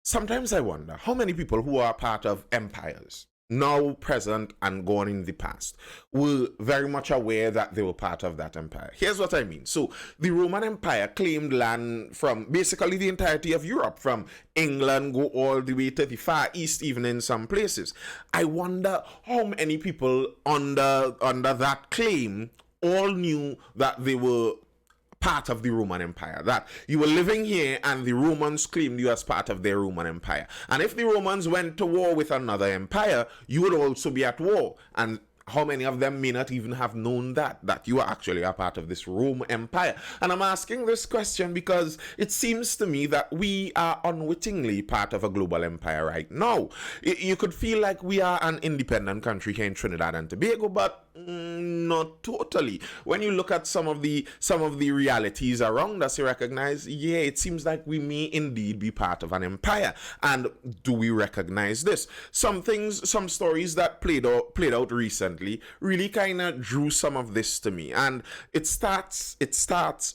Sometimes I wonder how many people who are part of empires, now present and gone in the past, were very much aware that they were part of that empire. Here's what I mean. So the Roman Empire claimed land from basically the entirety of Europe, from England, go all the way to the Far East, even in some places. I wonder how many people under that claim all knew that they were part of the Roman Empire, that you were living here and the Romans claimed you as part of their Roman Empire. And if the Romans went to war with another empire, you would also be at war. And how many of them may not even have known that you are actually a part of this Roman Empire? And I'm asking this question because it seems to me that we are unwittingly part of a global empire right now. You could feel like we are an independent country here in Trinidad and Tobago, but not totally. When you look at some of the realities around us, you recognize, yeah, it seems like we may indeed be part of an empire. And do we recognize this? Some stories that played out recently really kind of drew some of this to me. And it starts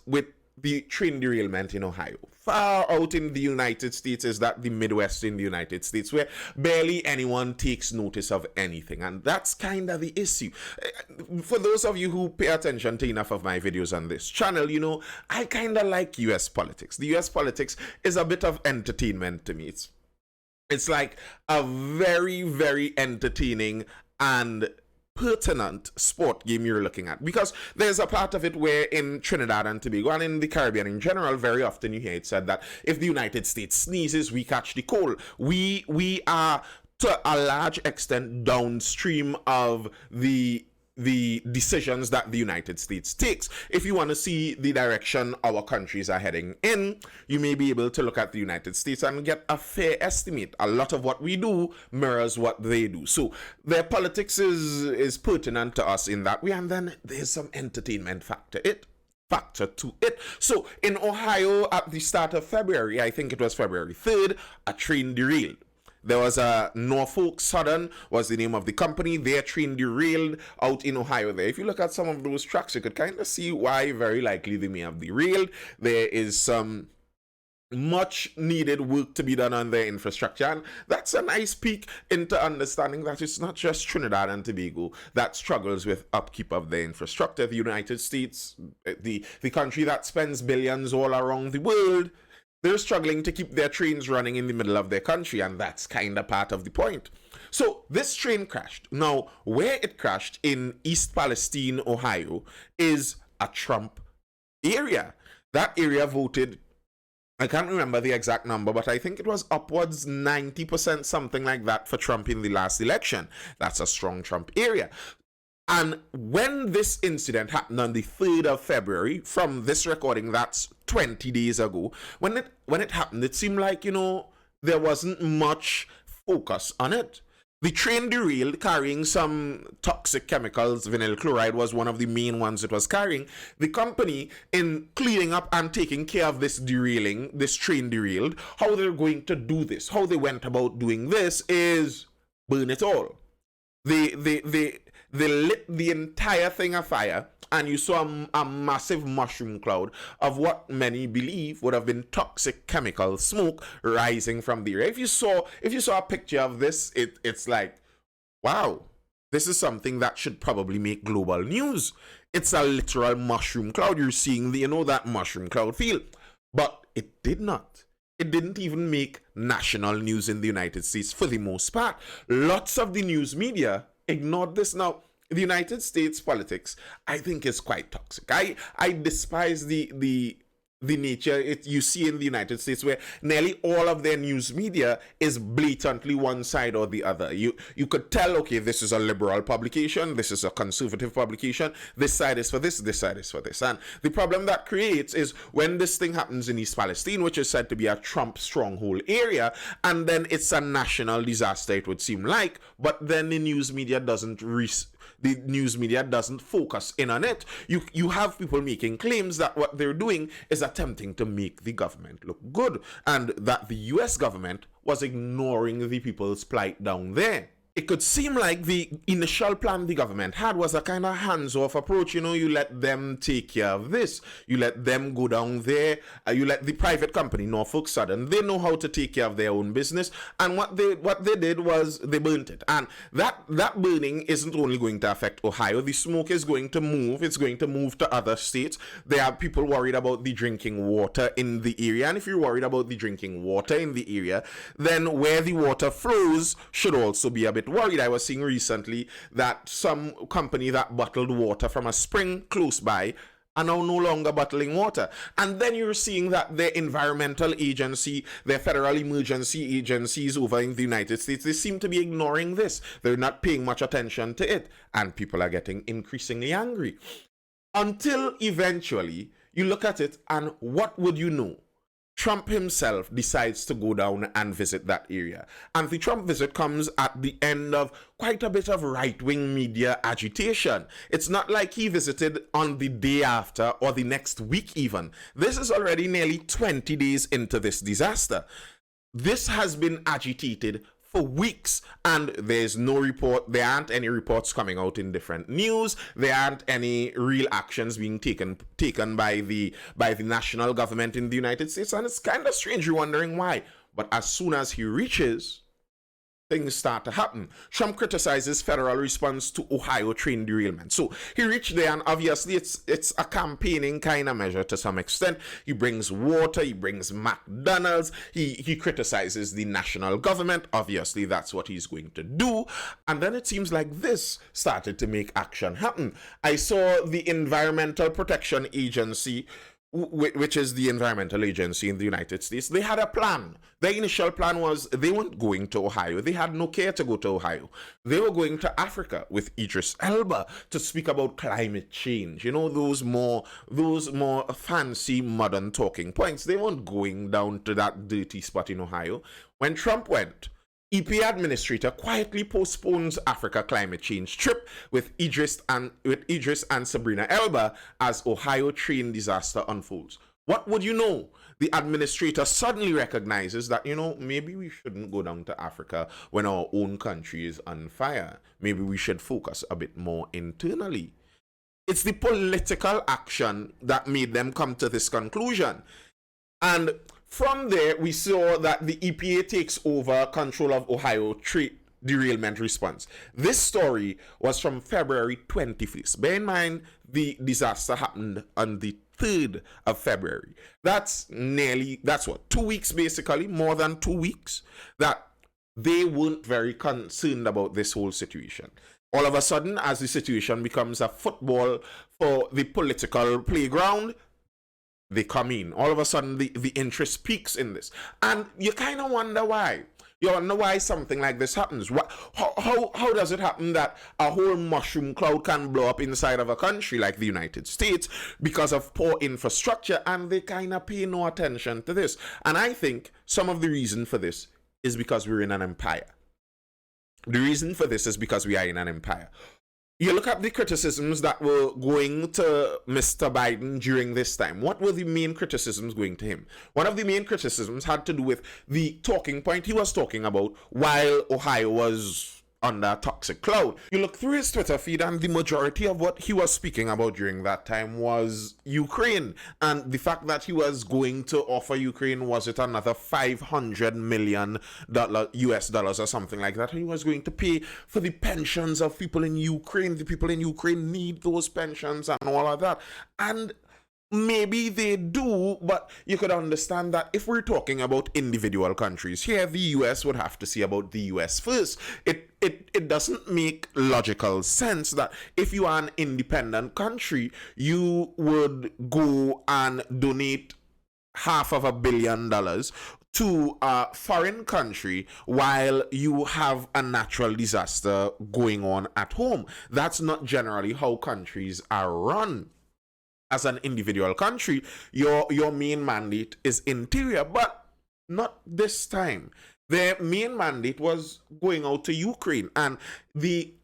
with the train derailment in Ohio. Far out in the United States is that the Midwest in the United States, where barely anyone takes notice of anything. And that's kind of the issue. For those of you who pay attention to enough of my videos on this channel, you know, I kind of like US politics. The US politics is a bit of entertainment to me. It's like a very, very entertaining and pertinent sport game you're looking at, because there's a part of it where in Trinidad and Tobago and in the Caribbean in general, very often you hear it said that if the United States sneezes, we catch the cold. We are to a large extent downstream of the decisions that the United States takes. If you want to see the direction our countries are heading in, you may be able to look at the United States and get a fair estimate. A lot of what we do mirrors what they do. So their politics is pertinent to us in that way, and then there's some entertainment factor to it. So in Ohio at the start of February, I think it was February 3rd, a train derailed. There was a Norfolk Southern was the name of the company. Their train derailed out in Ohio there. If you look at some of those tracks, you could kind of see why very likely they may have derailed. There is some much needed work to be done on their infrastructure, and that's a nice peek into understanding that it's not just Trinidad and Tobago that struggles with upkeep of their infrastructure. The United States, the country that spends billions all around the world, they're struggling to keep their trains running in the middle of their country, and that's kind of part of the point. So this train crashed. Now, where it crashed in East Palestine, Ohio, is a Trump area. That area voted, I can't remember the exact number, but I think it was upwards 90%, something like that, for Trump in the last election. That's a strong Trump area. And when this incident happened on the 3rd of February, from this recording, that's 20 days ago, when it happened, it seemed like, you know, there wasn't much focus on it. The train derailed carrying some toxic chemicals. Vinyl chloride was one of the main ones it was carrying. The company, in cleaning up and taking care of this derailing, this train derailed, how they're going to do this, how they went about doing this is burn it all. They lit the entire thing afire, and you saw a massive mushroom cloud of what many believe would have been toxic chemical smoke rising from the air. If you saw a picture of this, it's like, wow, this is something that should probably make global news. It's a literal mushroom cloud. You're seeing that mushroom cloud feel. But it did not. It didn't even make national news in the United States for the most part. Lots of the news media ignored this. Now, the United States politics, I think, is quite toxic. I despise the nature you see in the United States, where nearly all of their news media is blatantly one side or the other. You could tell, okay, this is a liberal publication, this is a conservative publication, this side is for this side is for this. And the problem that creates is when this thing happens in East Palestine, which is said to be a Trump stronghold area, and then it's a national disaster, it would seem like, but then the news media doesn't focus in on it. You have people making claims that what they're doing is attempting to make the government look good, and that the US government was ignoring the people's plight down there. it could seem like the initial plan the government had was a kind of hands-off approach. You know, you let them take care of this, you let them go down there, you let the private company Norfolk Southern, they know how to take care of their own business, and what they did was they burnt it. And that burning isn't only going to affect Ohio. The smoke is going to move. It's going to move to other states. There are people worried about the drinking water in the area, and if you're worried about the drinking water in the area, then where the water flows should also be a bit worried. I was seeing recently that some company that bottled water from a spring close by are now no longer bottling water. And then you're seeing that their environmental agency, their federal emergency agencies over in the United States, they seem to be ignoring this. They're not paying much attention to it. And people are getting increasingly angry. Until eventually, you look at it and what would you know? Trump himself decides to go down and visit that area. And the Trump visit comes at the end of quite a bit of right-wing media agitation. It's not like he visited on the day after or the next week even. This is already nearly 20 days into this disaster. This has been agitated for weeks, and there's no report. There aren't any reports coming out in different news. There aren't any real actions being taken by the national government in the United States, and it's kind of strange. You're wondering why. But as soon as he reaches, things start to happen. Trump criticizes federal response to Ohio train derailment. So he reached there, and obviously it's a campaigning kind of measure to some extent. He brings water, he brings McDonald's, he criticizes the national government. Obviously, that's what he's going to do. And then it seems like this started to make action happen. I saw the Environmental Protection Agency, which is the environmental agency in the United States. They had a plan. Their initial plan was they weren't going to Ohio. They had no care to go to Ohio. They were going to Africa with Idris Elba to speak about climate change. You know, those more fancy modern talking points. They weren't going down to that dirty spot in Ohio. When Trump went, EPA administrator quietly postpones Africa climate change trip with Idris and Sabrina Elba as Ohio train disaster unfolds. What would you know? The administrator suddenly recognizes that, you know, maybe we shouldn't go down to Africa when our own country is on fire. Maybe we should focus a bit more internally. It's the political action that made them come to this conclusion. And from there, we saw that the EPA takes over control of Ohio derailment response. This story was from February 21st. Bear in mind, the disaster happened on the 3rd of February. That's 2 weeks basically, more than 2 weeks, that they weren't very concerned about this whole situation. All of a sudden, as the situation becomes a football for the political playground, they come in. All of a sudden, the interest peaks in this. And you kind of wonder why. You wonder why something like this happens. How does it happen that a whole mushroom cloud can blow up inside of a country like the United States because of poor infrastructure, and they kind of pay no attention to this? And I think some of the reason for this is because we're in an empire. The reason for this is because we are in an empire. You look at the criticisms that were going to Mr. Biden during this time. What were the main criticisms going to him? One of the main criticisms had to do with the talking point he was talking about while Ohio was under a toxic cloud. You look through his Twitter feed, and the majority of what he was speaking about during that time was Ukraine, and the fact that he was going to offer Ukraine, was it another $500 million US dollars or something like that? He was going to pay for the pensions of people in Ukraine. The people in Ukraine need those pensions and all of that. And maybe they do, but you could understand that if we're talking about individual countries here, the US would have to see about the US first. It doesn't make logical sense that if you are an independent country, you would go and donate $500 million to a foreign country while you have a natural disaster going on at home. That's not generally how countries are run. As an individual country, your main mandate is interior, but not this time. Their main mandate was going out to Ukraine, and the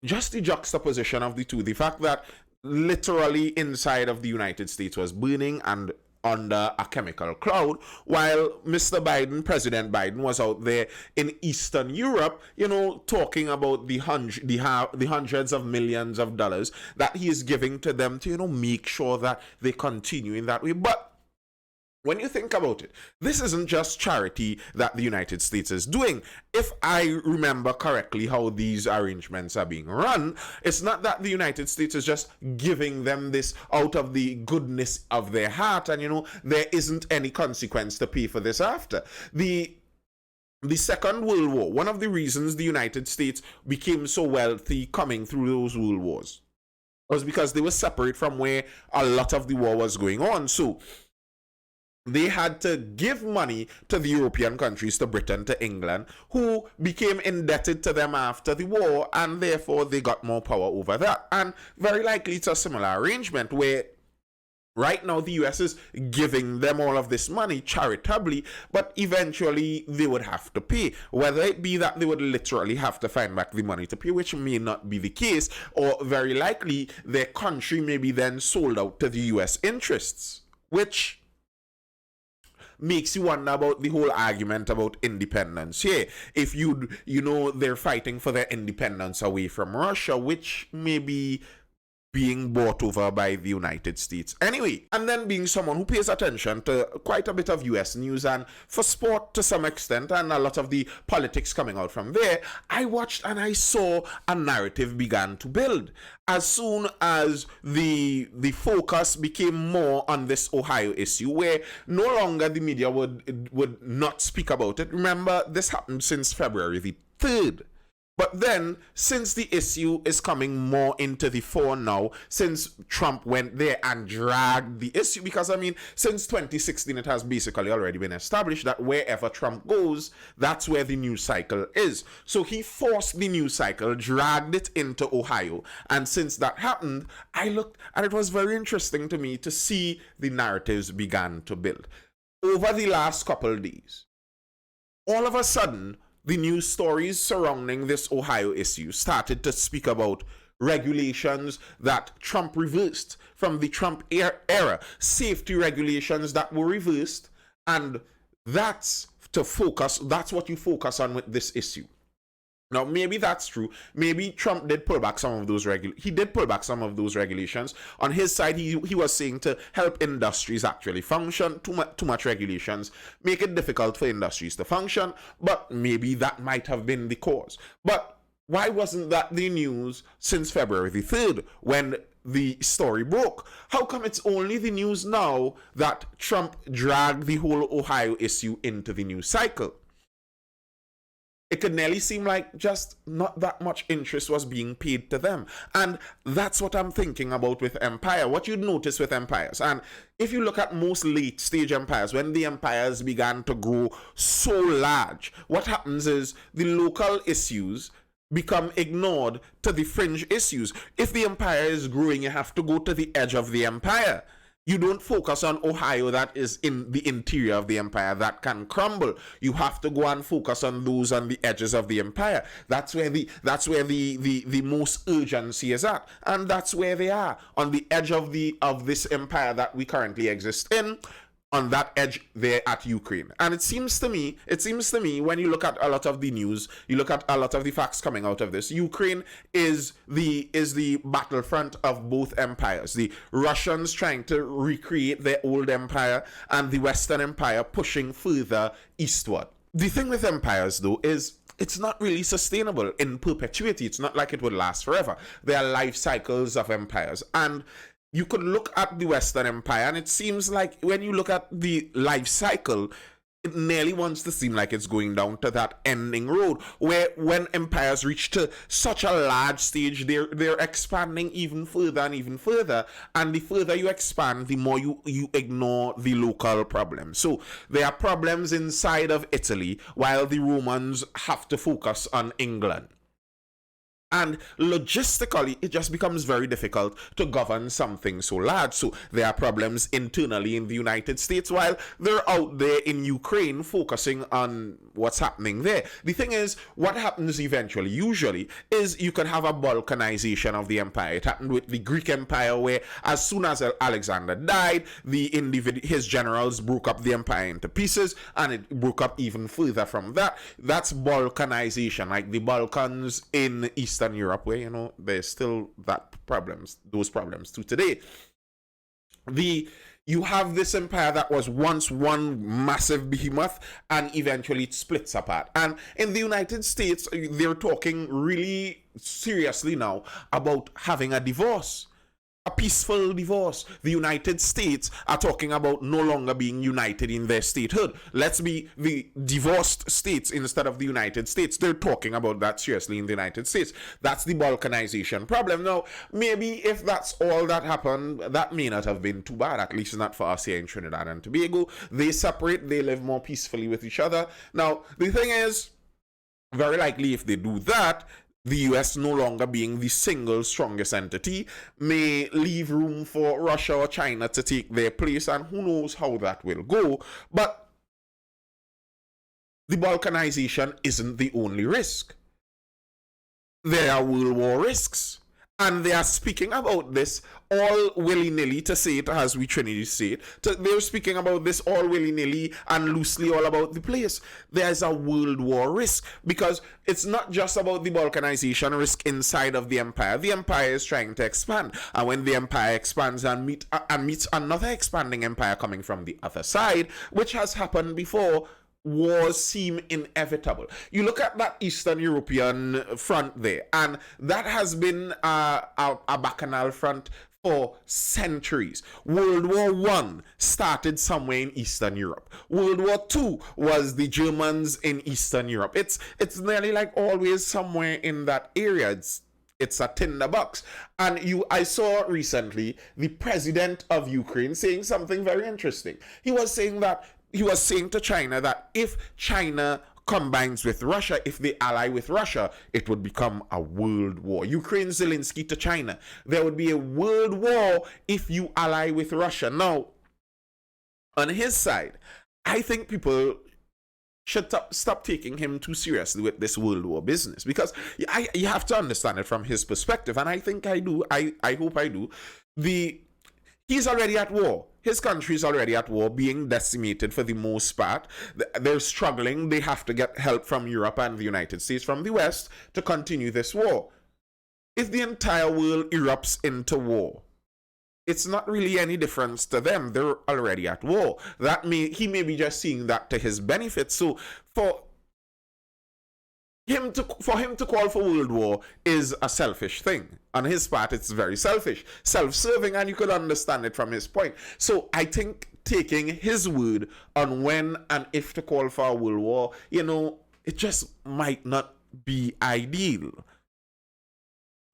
juxtaposition of the two, the fact that literally inside of the United States was burning and under a chemical cloud, while Mr. Biden, President Biden, was out there in Eastern Europe, talking about the hundreds of millions of dollars that he is giving to them to, make sure that they continue in that way. But when you think about it, this isn't just charity that the United States is doing. If I remember correctly how these arrangements are being run, it's not that the United States is just giving them this out of the goodness of their heart and, there isn't any consequence to pay for this after. The Second World War, one of the reasons the United States became so wealthy coming through those world wars was because they were separate from where a lot of the war was going on. So they had to give money to the European countries, to Britain, to England, who became indebted to them after the war, and therefore they got more power over that. And very likely it's a similar arrangement where right now the US is giving them all of this money charitably, but eventually they would have to pay. Whether it be that they would literally have to find back the money to pay, which may not be the case, or very likely their country may be then sold out to the US interests, which makes you wonder about the whole argument about independence here. If they're fighting for their independence away from Russia, which may be being bought over by the United States. Anyway, and then being someone who pays attention to quite a bit of US news and for sport to some extent and a lot of the politics coming out from there, I watched and I saw a narrative began to build. As soon as the focus became more on this Ohio issue, where no longer the media would not speak about it. Remember, this happened since February the 3rd. But then, since the issue is coming more into the fore now, since Trump went there and dragged the issue, because since 2016, it has basically already been established that wherever Trump goes, that's where the news cycle is. So he forced the news cycle, dragged it into Ohio. And since that happened, I looked, and it was very interesting to me to see the narratives began to build. Over the last couple of days, all of a sudden, the news stories surrounding this Ohio issue started to speak about regulations that Trump reversed from the Trump era, safety regulations that were reversed, and that's what you focus on with this issue. Now, maybe that's true. Maybe Trump did pull back some of those regulations. On his side, he was saying to help industries actually function. Too much regulations make it difficult for industries to function, but maybe that might have been the cause. But why wasn't that the news since February the 3rd when the story broke? How come it's only the news now that Trump dragged the whole Ohio issue into the news cycle? It could nearly seem like just not that much interest was being paid to them. And that's what I'm thinking about with empire. What you'd notice with empires. And if you look at most late stage empires, when the empires began to grow so large, what happens is the local issues become ignored to the fringe issues. If the empire is growing, you have to go to the edge of the empire. You don't focus on Ohio that is in the interior of the empire that can crumble. You have to go and focus on those on the edges of the empire. That's where the most urgency is at, and that's where they are, on the edge of this empire that we currently exist in. On that edge there at Ukraine. And it seems to me, when you look at a lot of the news, you look at a lot of the facts coming out of this, Ukraine is the battlefront of both empires. The Russians trying to recreate their old empire, and the Western Empire pushing further eastward. The thing with empires, though, is it's not really sustainable in perpetuity. It's not like it would last forever. There are life cycles of empires. And you could look at the Western Empire, and it seems like when you look at the life cycle, it nearly wants to seem like it's going down to that ending road, where when empires reach to such a large stage, they're expanding even further and even further. And the further you expand, the more you ignore the local problems. So there are problems inside of Italy, while the Romans have to focus on England. And logistically, it just becomes very difficult to govern something so large. So there are problems internally in the United States while they're out there in Ukraine focusing on what's happening there. The thing is, what happens eventually, usually, is you can have a balkanization of the empire. It happened with the Greek Empire, where as soon as Alexander died, his generals broke up the empire into pieces, and it broke up even further from that. That's balkanization, like the Balkans in Eastern Europe, where there's still those problems to today. You have this empire that was once one massive behemoth, and eventually it splits apart. And in the United States, they're talking really seriously now about having a divorce. A peaceful divorce. The United States are talking about no longer being united in their statehood. Let's be the divorced states instead of the United States. They're talking about that seriously in the United States. That's the balkanization problem. Now, maybe if that's all that happened, that may not have been too bad, at least not for us here in Trinidad and Tobago. They separate, they live more peacefully with each other. Now, the thing is, very likely if they do that, the US no longer being the single strongest entity may leave room for Russia or China to take their place, and who knows how that will go. But the balkanization isn't the only risk. There are world war risks. And they are speaking about this all willy-nilly, to say it as we Trinity say it. They're speaking about this all willy-nilly and loosely all about the place. There's a world war risk, because it's not just about the balkanization risk inside of the empire. The empire is trying to expand. And when the empire expands and meets another expanding empire coming from the other side, which has happened before, wars seem inevitable. You look at that Eastern European front there, and that has been a bacchanal front for centuries. World War I started somewhere in Eastern Europe. World War II was the Germans in Eastern Europe. It's nearly like always somewhere in that area. It's a tinderbox. And I saw recently the president of Ukraine saying something very interesting. He was saying to China that if China combines with Russia, if they ally with Russia, it would become a world war. Ukraine, Zelensky to China. There would be a world war if you ally with Russia. Now, on his side, I think people should stop taking him too seriously with this world war business, because you have to understand it from his perspective, and I think I do. I hope I do. He's already at war. His country is already at war, being decimated for the most part. They're struggling. They have to get help from Europe and the United States, from the West, to continue this war. If the entire world erupts into war, it's not really any difference to them. They're already at war. He may be just seeing that to his benefit. So for him to call for world war is a selfish thing. On his part, it's very selfish, self-serving, and you could understand it from his point. So I think taking his word on when and if to call for a world war, it just might not be ideal.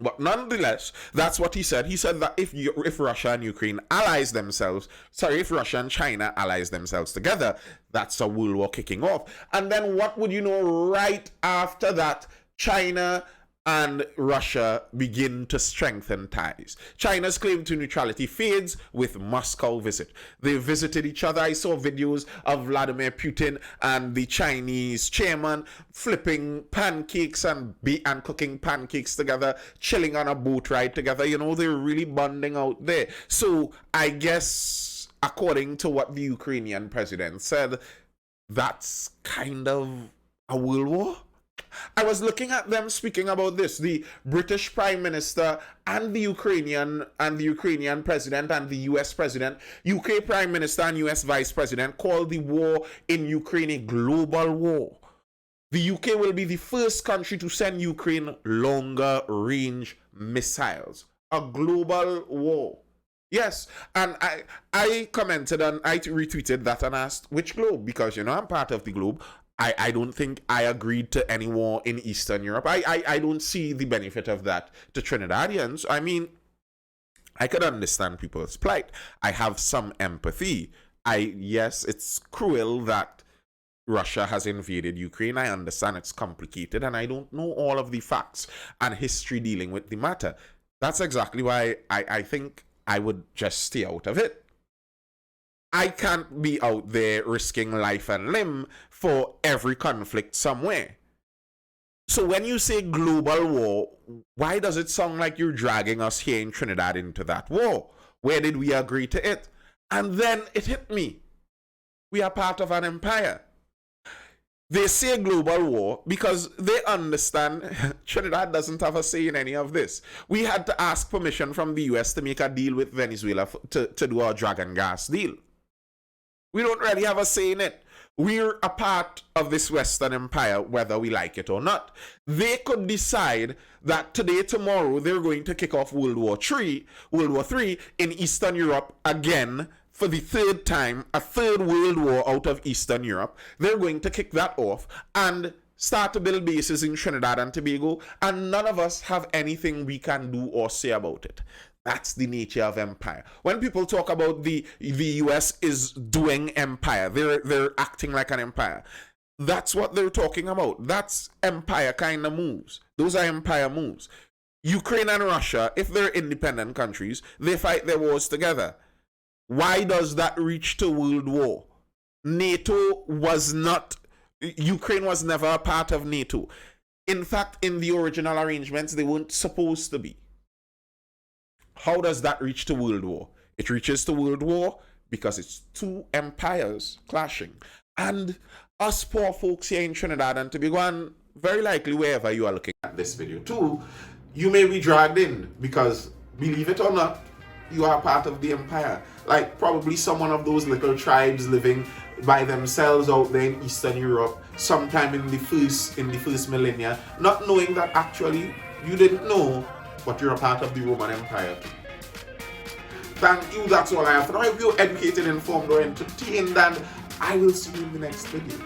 But nonetheless, that's what he said. He said that if Russia and Ukraine allies themselves, if Russia and China allies themselves together, that's a world war kicking off. And then what would you know, right after that, China and Russia begin to strengthen ties. China's claim to neutrality fades with Moscow visit. They visited each other. I saw videos of Vladimir Putin and the Chinese chairman flipping pancakes and cooking pancakes together, chilling on a boat ride together. They're really bonding out there. So I guess, according to what the Ukrainian president said, that's kind of a world war. I was looking at them speaking about this. The British Prime Minister and the Ukrainian President and the US President, UK Prime Minister and US Vice President called the war in Ukraine a global war. The UK will be the first country to send Ukraine longer range missiles. A global war. Yes, and I commented and I retweeted that and asked which globe, because I'm part of the globe. I don't think I agreed to any war in Eastern Europe. I don't see the benefit of that to Trinidadians. I mean, I could understand people's plight. I have some empathy. Yes, it's cruel that Russia has invaded Ukraine. I understand it's complicated and I don't know all of the facts and history dealing with the matter. That's exactly why I think I would just stay out of it. I can't be out there risking life and limb for every conflict somewhere. So when you say global war, why does it sound like you're dragging us here in Trinidad into that war? Where did we agree to it? And then it hit me. We are part of an empire. They say global war because they understand Trinidad doesn't have a say in any of this. We had to ask permission from the US to make a deal with Venezuela to do our dragon gas deal. We don't really have a say in it. We're a part of this Western empire, whether we like it or not. They could decide that today, tomorrow, they're going to kick off World War III in Eastern Europe again for the third time, a third World War out of Eastern Europe. They're going to kick that off and start to build bases in Trinidad and Tobago, and none of us have anything we can do or say about it. That's the nature of empire. When people talk about the US is doing empire, they're acting like an empire. That's what they're talking about. That's empire kind of moves. Those are empire moves. Ukraine and Russia, if they're independent countries, they fight their wars together. Why does that reach to world war? NATO was not, Ukraine was never a part of NATO. In fact, in the original arrangements, they weren't supposed to be. How does that reach to world war? It reaches to world war because it's two empires clashing. And us poor folks here in Trinidad and Tobago, and very likely wherever you are looking at this video too, you may be dragged in because, believe it or not, you are part of the empire. Like probably someone of those little tribes living by themselves out there in Eastern Europe, sometime in the first millennia, not knowing that actually you didn't know, but you're a part of the Roman Empire too. Thank you, that's all I have for now. I hope you're educated, informed, or entertained, and I will see you in the next video.